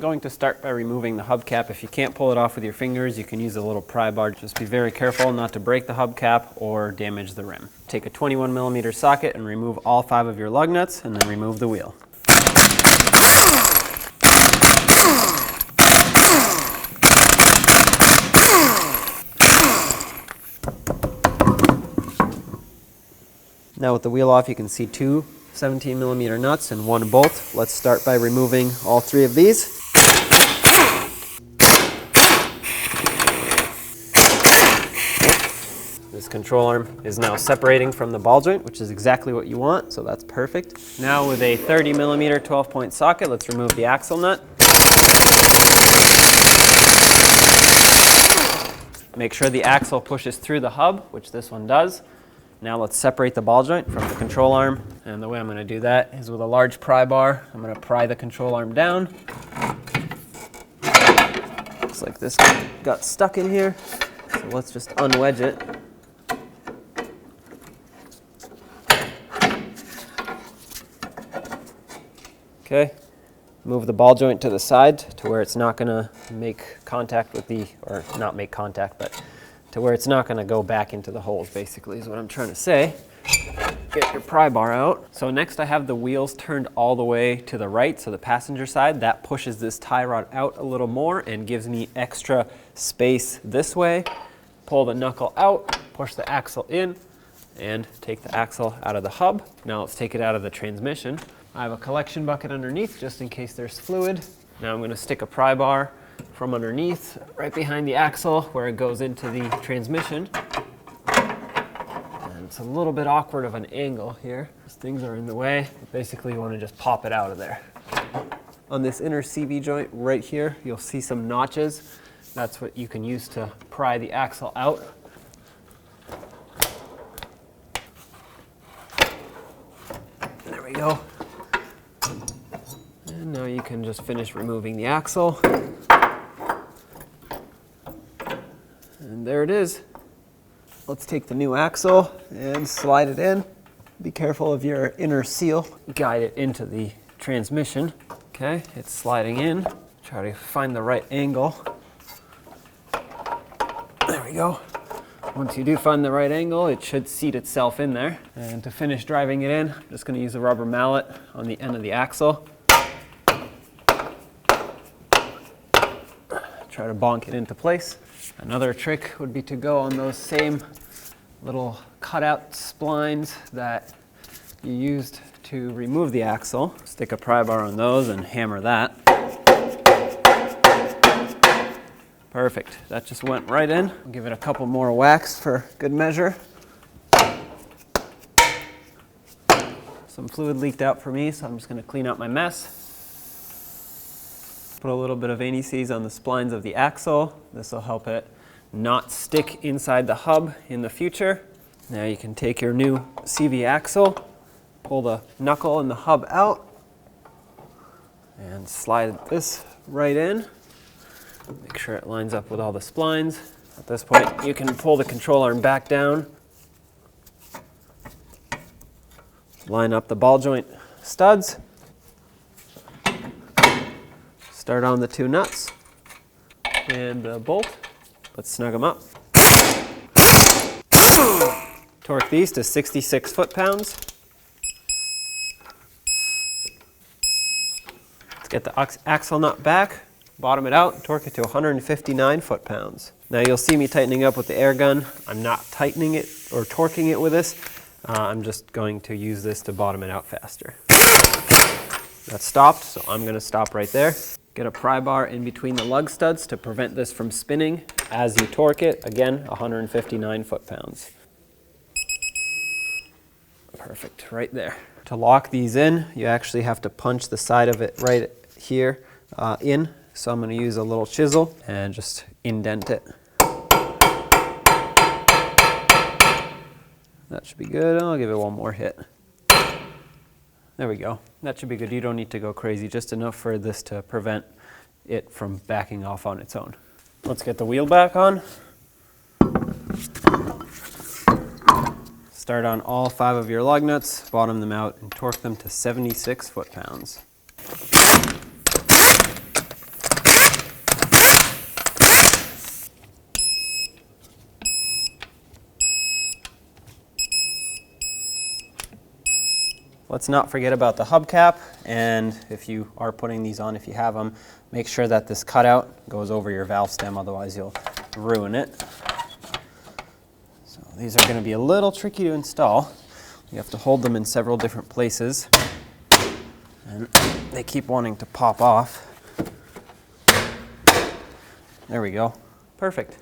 going to start by removing the hubcap. If you can't pull it off with your fingers, you can use a little pry bar. Just be very careful not to break the hubcap or damage the rim. Take a 21mm socket and remove all 5 of your lug nuts, and then remove the wheel. Now with the wheel off, you can see 2 17mm nuts and 1 bolt. Let's start by removing all 3 of these. This control arm is now separating from the ball joint, which is exactly what you want, so that's perfect. Now with a 30mm 12-point socket, let's remove the axle nut. Make sure the axle pushes through the hub, which this one does. Now let's separate the ball joint from the control arm, and the way I'm going to do that is with a large pry bar. I'm going to pry the control arm down. Looks like this got stuck in here, so let's just unwedge it. Okay, move the ball joint to the side to where it's not going to make contact with the, or not make contact, but to where it's not going to go back into the holes, basically, is what I'm trying to say. Get your pry bar out. So next I have the wheels turned all the way to the right, so the passenger side. That pushes this tie rod out a little more and gives me extra space this way. Pull the knuckle out, push the axle in, and take the axle out of the hub. Now let's take it out of the transmission. I have a collection bucket underneath just in case there's fluid. Now I'm going to stick a pry bar from underneath, right behind the axle where it goes into the transmission. And it's a little bit awkward of an angle here, because things are in the way. Basically, you want to just pop it out of there. On this inner CV joint right here, you'll see some notches. That's what you can use to pry the axle out. There we go. And now you can just finish removing the axle. And there it is. Let's take the new axle and slide it in. Be careful of your inner seal. Guide it into the transmission. Okay, it's sliding in. Try to find the right angle. There we go. Once you do find the right angle, it should seat itself in there. And to finish driving it in, I'm just going to use a rubber mallet on the end of the axle. Try to bonk it into place. Another trick would be to go on those same little cutout splines that you used to remove the axle. Stick a pry bar on those and hammer that. Perfect. That just went right in. I'll give it a couple more whacks for good measure. Some fluid leaked out for me, so I'm just going to clean up my mess. Put a little bit of anti-seize on the splines of the axle. This will help it not stick inside the hub in the future. Now you can take your new CV axle, pull the knuckle and the hub out, and slide this right in. Make sure it lines up with all the splines. At this point, you can pull the control arm back down. Line up the ball joint studs. Start on the 2 nuts and the bolt. Let's snug them up. Torque these to 66 foot-pounds. Let's get the axle nut back, bottom it out, and torque it to 159 foot-pounds. Now you'll see me tightening up with the air gun. I'm not tightening it or torquing it with this. I'm just going to use this to bottom it out faster. That stopped, so I'm going to stop right there. Get a pry bar in between the lug studs to prevent this from spinning as you torque it. Again, 159 foot-pounds. Perfect, right there. To lock these in, you actually have to punch the side of it right here in. So I'm going to use a little chisel and just indent it. That should be good. I'll give it one more hit. There we go. That should be good. You don't need to go crazy, just enough for this to prevent it from backing off on its own. Let's get the wheel back on. Start on all 5 of your lug nuts, bottom them out, and torque them to 76 foot-pounds. let's not forget about the hubcap, and if you are putting these on, if you have them, make sure that this cutout goes over your valve stem, otherwise you'll ruin it. So these are going to be a little tricky to install. You have to hold them in several different places, and they keep wanting to pop off. There we go. Perfect.